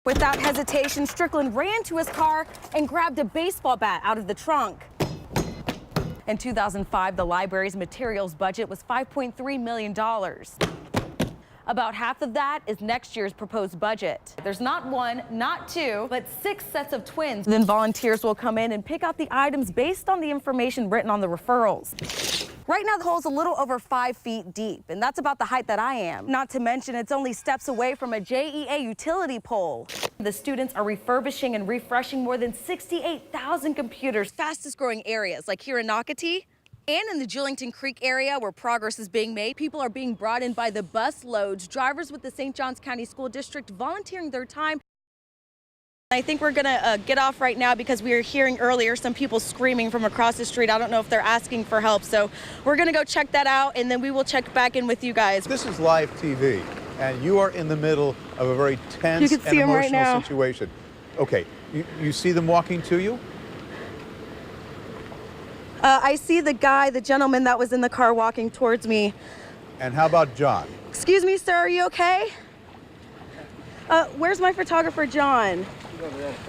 Without hesitation, Strickland ran to his car and grabbed a baseball bat out of the trunk. In 2005, the library's materials budget was $5.3 million. About half of that is next year's proposed budget. There's not one, not two, but 6 sets of twins. Then volunteers will come in and pick out the items based on the information written on the referrals. Right now, the hole's a little over 5 feet deep, and that's about the height that I am. Not to mention, it's only steps away from a JEA utility pole. The students are refurbishing and refreshing more than 68,000 computers. Fastest growing areas, like here in Nocatee, and in the Julington Creek area where progress is being made, people are being brought in by the bus loads. Drivers with the St. Johns County School District volunteering their time. I think we're gonna get off right now because we were hearing earlier some people screaming from across the street. I don't know if they're asking for help, so we're gonna go check that out and then we will check back in with you guys. This is live TV, and you are in the middle of a very tense and emotional situation. Okay, you see them walking to you? I see the gentleman that was in the car walking towards me. And how about John? Excuse me, sir, are you okay? Where's my photographer, John?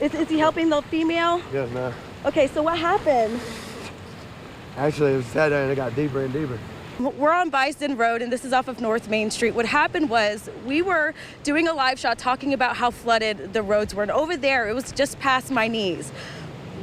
Is he helping the female? Yes, ma'am. Okay, so what happened? Actually, it was Saturday and it got deeper and deeper. We're on Bison Road, and this is off of North Main Street. What happened was we were doing a live shot talking about how flooded the roads were, and over there, it was just past my knees.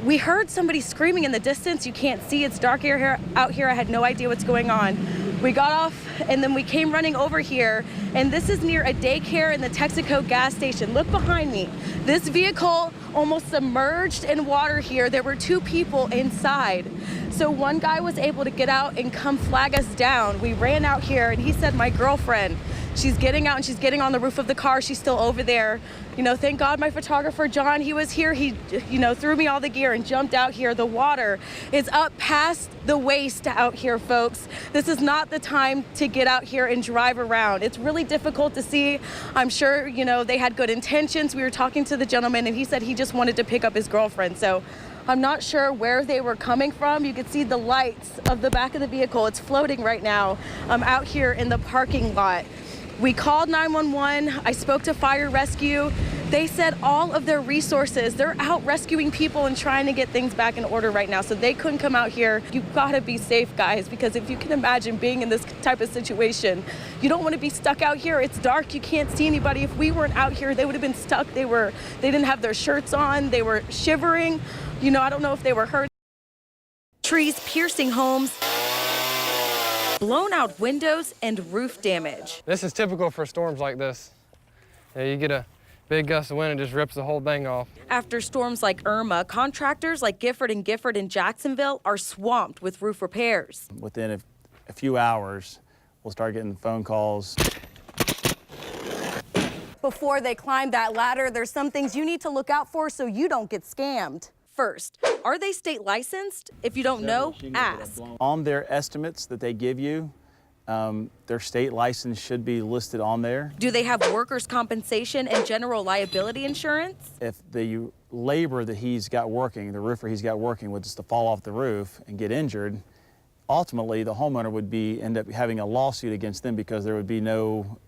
We heard somebody screaming in the distance. You can't see, it's dark out here. I had no idea what's going on. We got off and then we came running over here, and this is near a daycare in the Texaco gas station. Look behind me. This vehicle almost submerged in water here. There were 2 people inside. So one guy was able to get out and come flag us down. We ran out here and he said, my girlfriend, she's getting out and she's getting on the roof of the car. She's still over there. You know, thank God my photographer, John, he was here. He, threw me all the gear and jumped out here. The water is up past the waist out here, folks. This is not the time to get out here and drive around. It's really difficult to see. I'm sure, they had good intentions. We were talking to the gentleman and he said he just wanted to pick up his girlfriend. So I'm not sure where they were coming from. You can see the lights of the back of the vehicle. It's floating right now out here in the parking lot. We called 911. I spoke to fire rescue. They said all of their resources, they're out rescuing people and trying to get things back in order right now. So they couldn't come out here. You've got to be safe, guys, because if you can imagine being in this type of situation, you don't want to be stuck out here. It's dark. You can't see anybody. If we weren't out here, they would have been stuck. They didn't have their shirts on. They were shivering. I don't know if they were hurt. Trees piercing homes, blown out windows, and roof damage. This is typical for storms like this. You get a big gust of wind and just rips the whole thing off. After storms like Irma, contractors like Gifford and Jacksonville are swamped with roof repairs. Within a few hours, we'll start getting phone calls. Before they climb that ladder, there's some things you need to look out for so you don't get scammed. First, are they state licensed? If you don't know, ask. On their estimates that they give you, their state license should be listed on there. Do they have workers' compensation and general liability insurance? If the labor that he's got working, the roofer he's got working, was just to fall off the roof and get injured, ultimately the homeowner would end up having a lawsuit against them because there would be no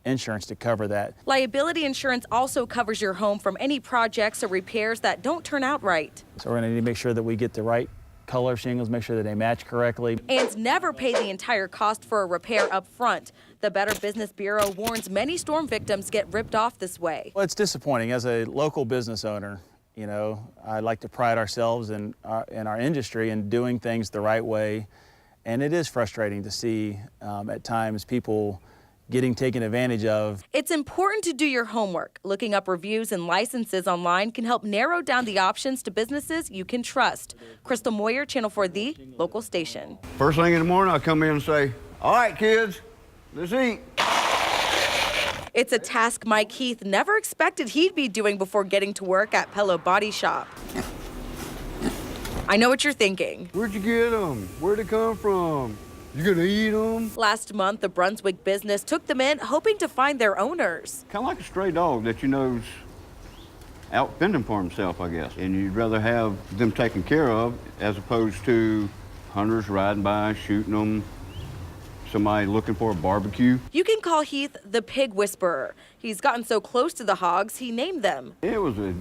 insurance to cover that. Liability insurance also covers your home from any projects or repairs that don't turn out right. So we're going to need to make sure that we get the right color shingles, make sure that they match correctly. And never pay the entire cost for a repair up front. The Better Business Bureau warns many storm victims get ripped off this way. Well, it's disappointing. As a local business owner, I like to pride ourselves in our industry in doing things the right way. And it is frustrating to see at times people getting taken advantage of. It's important to do your homework. Looking up reviews and licenses online can help narrow down the options to businesses you can trust. Crystal Moyer, Channel 4, the local station. First thing in the morning, I come in and say, all right, kids, let's eat. It's a task Mike Heath never expected he'd be doing before getting to work at Pello Body Shop. I know what you're thinking. Where'd you get them? Where'd they come from? You gonna eat them? Last month, the Brunswick business took them in, hoping to find their owners. Kind of like a stray dog that you know's out fending for himself, I guess. And you'd rather have them taken care of as opposed to hunters riding by, shooting them. somebody looking for a barbecue. You can call Heath the pig whisperer. He's gotten so close to the hogs, he named them. It was a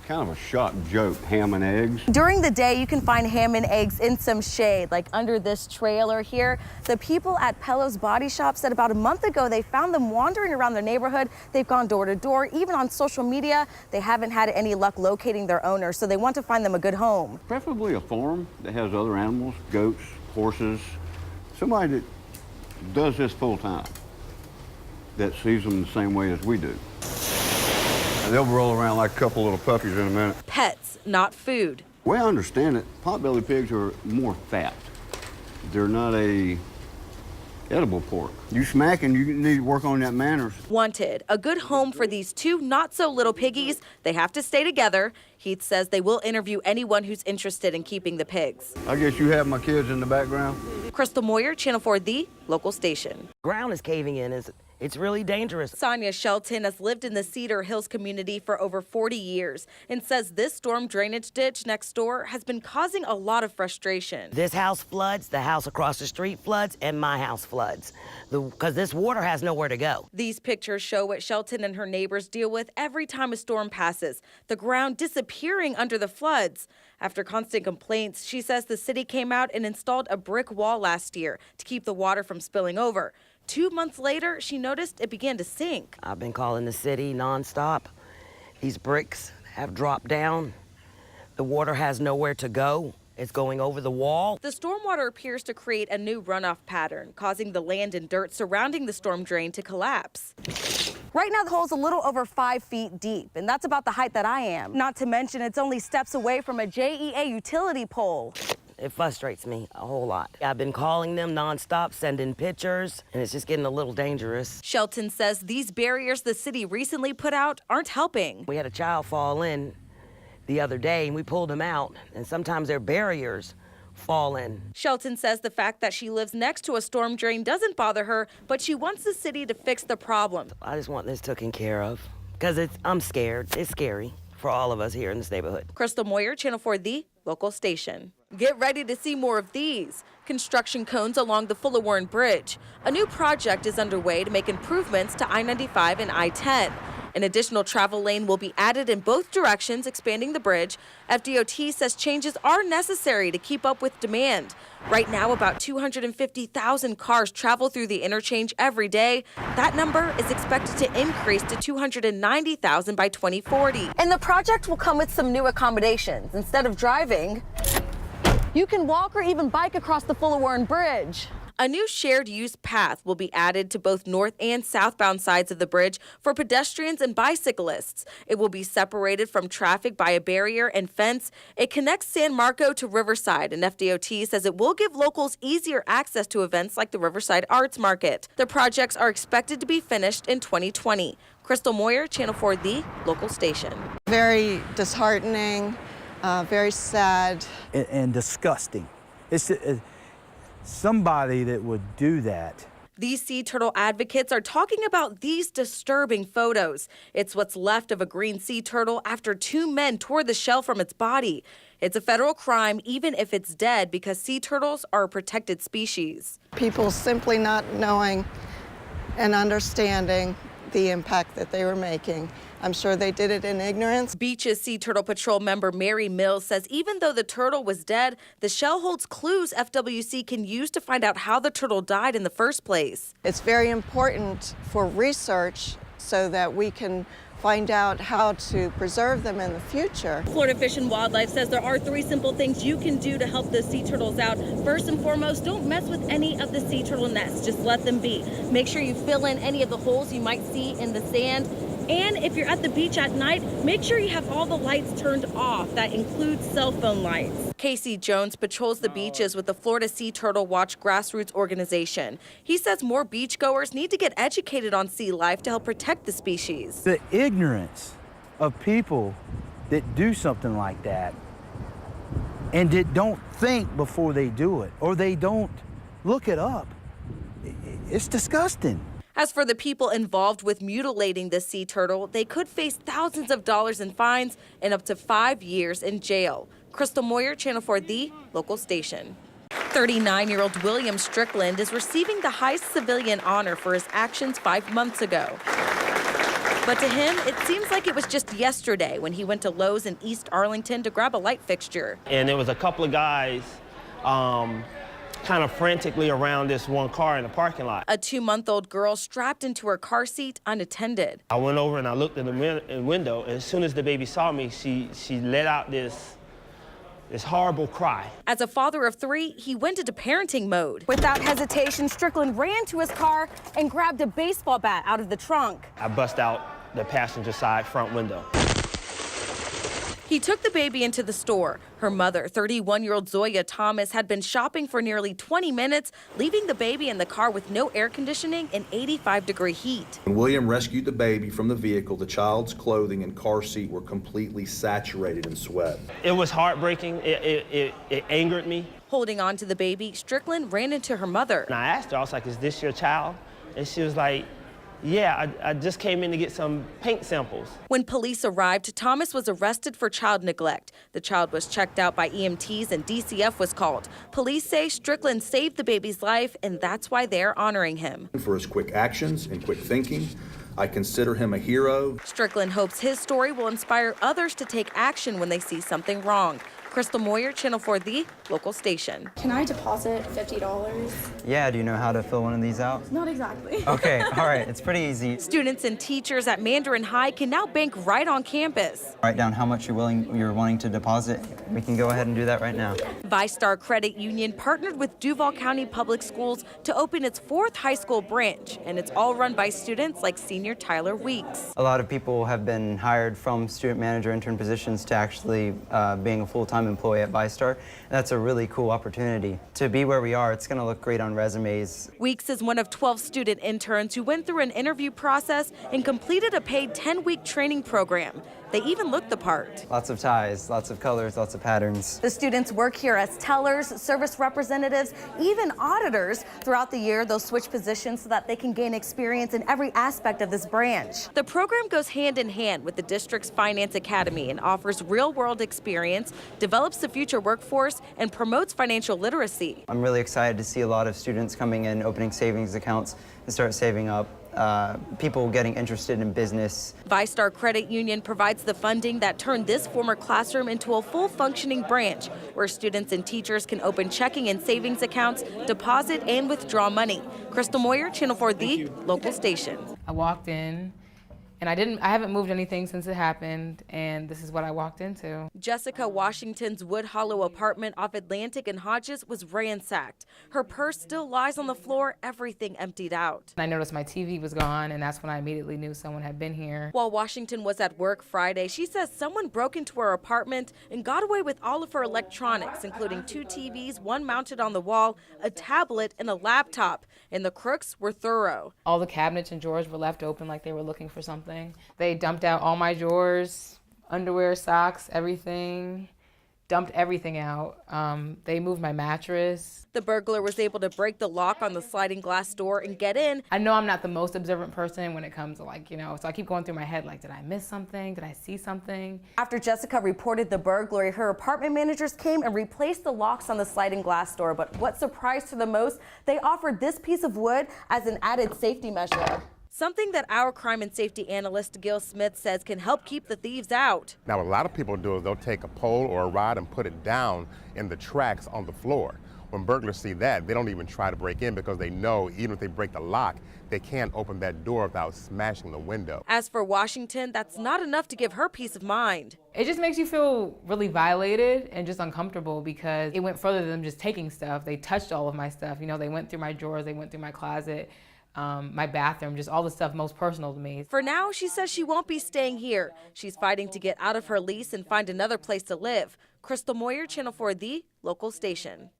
kind of a shock joke, ham and eggs. During the day, you can find ham and eggs in some shade, like under this trailer here. The people at Pello's Body Shop said about a month ago they found them wandering around their neighborhood. They've gone door to door, even on social media. They haven't had any luck locating their owner, so they want to find them a good home. Preferably a farm that has other animals, goats, horses, somebody that does this full time, that sees them the same way as we do. They'll roll around like a couple little puppies in a minute. Pets, not food. The way I understand it, potbelly pigs are more fat. They're not a edible pork. You smacking, you need to work on that manners. Wanted, a good home for these two not-so-little piggies. They have to stay together. Heath says they will interview anyone who's interested in keeping the pigs. I guess you have my kids in the background. Crystal Moyer, Channel 4, the local station. Ground is caving in. It's really dangerous. Sonia Shelton has lived in the Cedar Hills community for over 40 years and says this storm drainage ditch next door has been causing a lot of frustration. This house floods, the house across the street floods, and my house floods because this water has nowhere to go. These pictures show what Shelton and her neighbors deal with every time a storm passes, the ground disappearing under the floods. After constant complaints, she says the city came out and installed a brick wall last year to keep the water from spilling over. 2 months later, she noticed it began to sink. I've been calling the city nonstop. These bricks have dropped down. The water has nowhere to go. It's going over the wall. The stormwater appears to create a new runoff pattern, causing the land and dirt surrounding the storm drain to collapse. Right now, the hole's a little over 5 feet deep, and that's about the height that I am. Not to mention, it's only steps away from a JEA utility pole. It frustrates me a whole lot. I've been calling them nonstop, sending pictures, and it's just getting a little dangerous. Shelton says these barriers the city recently put out aren't helping. We had a child fall in the other day, and we pulled him out, and sometimes their barriers fall in. Shelton says the fact that she lives next to a storm drain doesn't bother her, but she wants the city to fix the problem. I just want this taken care of, because I'm scared. It's scary for all of us here in this neighborhood. Crystal Moyer, Channel 4, the local station. Get ready to see more of these. Construction cones along the Fuller Warren Bridge. A new project is underway to make improvements to I-95 and I-10. An additional travel lane will be added in both directions, expanding the bridge. FDOT says changes are necessary to keep up with demand. Right now, about 250,000 cars travel through the interchange every day. That number is expected to increase to 290,000 by 2040. And the project will come with some new accommodations. Instead of driving, you can walk or even bike across the Fuller Warren Bridge. A new shared use path will be added to both north and southbound sides of the bridge for pedestrians and bicyclists. It will be separated from traffic by a barrier and fence. It connects San Marco to Riverside, and FDOT says it will give locals easier access to events like the Riverside Arts Market. The projects are expected to be finished in 2020. Crystal Moyer, Channel 4, the local station. Very disheartening, very sad. And disgusting. It's somebody that would do that. These sea turtle advocates are talking about these disturbing photos. It's what's left of a green sea turtle after 2 men tore the shell from its body. It's a federal crime even if it's dead because sea turtles are a protected species. People simply not knowing and understanding the impact that they were making. I'm sure they did it in ignorance. Beach's Sea Turtle Patrol member Mary Mills says even though the turtle was dead, the shell holds clues FWC can use to find out how the turtle died in the first place. It's very important for research so that we can find out how to preserve them in the future. Florida Fish and Wildlife says there are 3 simple things you can do to help the sea turtles out. First and foremost, don't mess with any of the sea turtle nests. Just let them be. Make sure you fill in any of the holes you might see in the sand. And if you're at the beach at night, make sure you have all the lights turned off. That includes cell phone lights. Casey Jones patrols the beaches with the Florida Sea Turtle Watch grassroots organization. He says more beachgoers need to get educated on sea life to help protect the species. The ignorance of people that do something like that and that don't think before they do it or they don't look it up, it's disgusting. As for the people involved with mutilating the sea turtle, they could face thousands of dollars in fines and up to 5 years in jail. Crystal Moyer, Channel 4, the local station. 39-year-old William Strickland is receiving the highest civilian honor for his actions 5 months ago. But to him, it seems like it was just yesterday when he went to Lowe's in East Arlington to grab a light fixture. And there was a couple of guys kind of frantically around this one car in the parking lot. A 2-month-old girl strapped into her car seat unattended. I went over and I looked in the window, and as soon as the baby saw me, she let out this horrible cry. As a father of 3, he went into parenting mode. Without hesitation, Strickland ran to his car and grabbed a baseball bat out of the trunk. I bust out the passenger side front window. He took the baby into the store. Her mother, 31-year-old Zoya Thomas, had been shopping for nearly 20 minutes, leaving the baby in the car with no air conditioning in 85-degree heat. When William rescued the baby from the vehicle, the child's clothing and car seat were completely saturated in sweat. It was heartbreaking. It angered me. Holding on to the baby, Strickland ran into her mother. And I asked her, I was like, "Is this your child?" And she was like, "Yeah, I just came in to get some paint samples." When police arrived, Thomas was arrested for child neglect. The child was checked out by EMTs and DCF was called. Police say Strickland saved the baby's life, and that's why they're honoring him. For his quick actions and quick thinking, I consider him a hero. Strickland hopes his story will inspire others to take action when they see something wrong. Crystal Moyer, Channel 4, the local station. Can I deposit $50? Yeah, do you know how to fill one of these out? Not exactly. Okay, all right, it's pretty easy. Students and teachers at Mandarin High can now bank right on campus. Write down how much you're wanting to deposit. We can go ahead and do that right now. ViStar Credit Union partnered with Duval County Public Schools to open its 4th high school branch, and it's all run by students like senior Tyler Weeks. A lot of people have been hired from student manager intern positions to actually being a full-time employee at ViStar. That's a really cool opportunity. To be where we are, it's going to look great on resumes. Weeks is one of 12 student interns who went through an interview process and completed a paid 10-week training program. They even look the part. Lots of ties, lots of colors, lots of patterns. The students work here as tellers, service representatives, even auditors. Throughout the year, they'll switch positions so that they can gain experience in every aspect of this branch. The program goes hand in hand with the district's Finance Academy and offers real-world experience, develops the future workforce, and promotes financial literacy. I'm really excited to see a lot of students coming in, opening savings accounts, and start saving up. People getting interested in business. ViStar Credit Union provides the funding that turned this former classroom into a full functioning branch where students and teachers can open checking and savings accounts, deposit and withdraw money. Crystal Moyer, Channel 4, the local station. I walked in and I haven't moved anything since it happened, and this is what I walked into. Jessica Washington's Wood Hollow apartment off Atlantic and Hodges was ransacked. Her purse still lies on the floor, everything emptied out. I noticed my TV was gone, and that's when I immediately knew someone had been here. While Washington was at work Friday, she says someone broke into her apartment and got away with all of her electronics, including 2 TVs, one mounted on the wall, a tablet, and a laptop. And the crooks were thorough. All the cabinets and drawers were left open like they were looking for something. They dumped out all my drawers, underwear, socks, everything. Dumped everything out. They moved my mattress. The burglar was able to break the lock on the sliding glass door and get in. I know I'm not the most observant person when it comes to so I keep going through my head did I miss something? Did I see something? After Jessica reported the burglary, her apartment managers came and replaced the locks on the sliding glass door. But what surprised her the most, they offered this piece of wood as an added safety measure. Something that our crime and safety analyst Gil Smith says can help keep the thieves out. Now, what a lot of people do is they'll take a pole or a rod and put it down in the tracks on the floor. When burglars see that, they don't even try to break in because they know even if they break the lock, they can't open that door without smashing the window. As for Washington, that's not enough to give her peace of mind. It just makes you feel really violated and just uncomfortable because it went further than just taking stuff. They touched all of my stuff. They went through my drawers, they went through my closet. My bathroom, just all the stuff most personal to me. For now, she says she won't be staying here. She's fighting to get out of her lease and find another place to live. Crystal Moyer, Channel 4, the local station.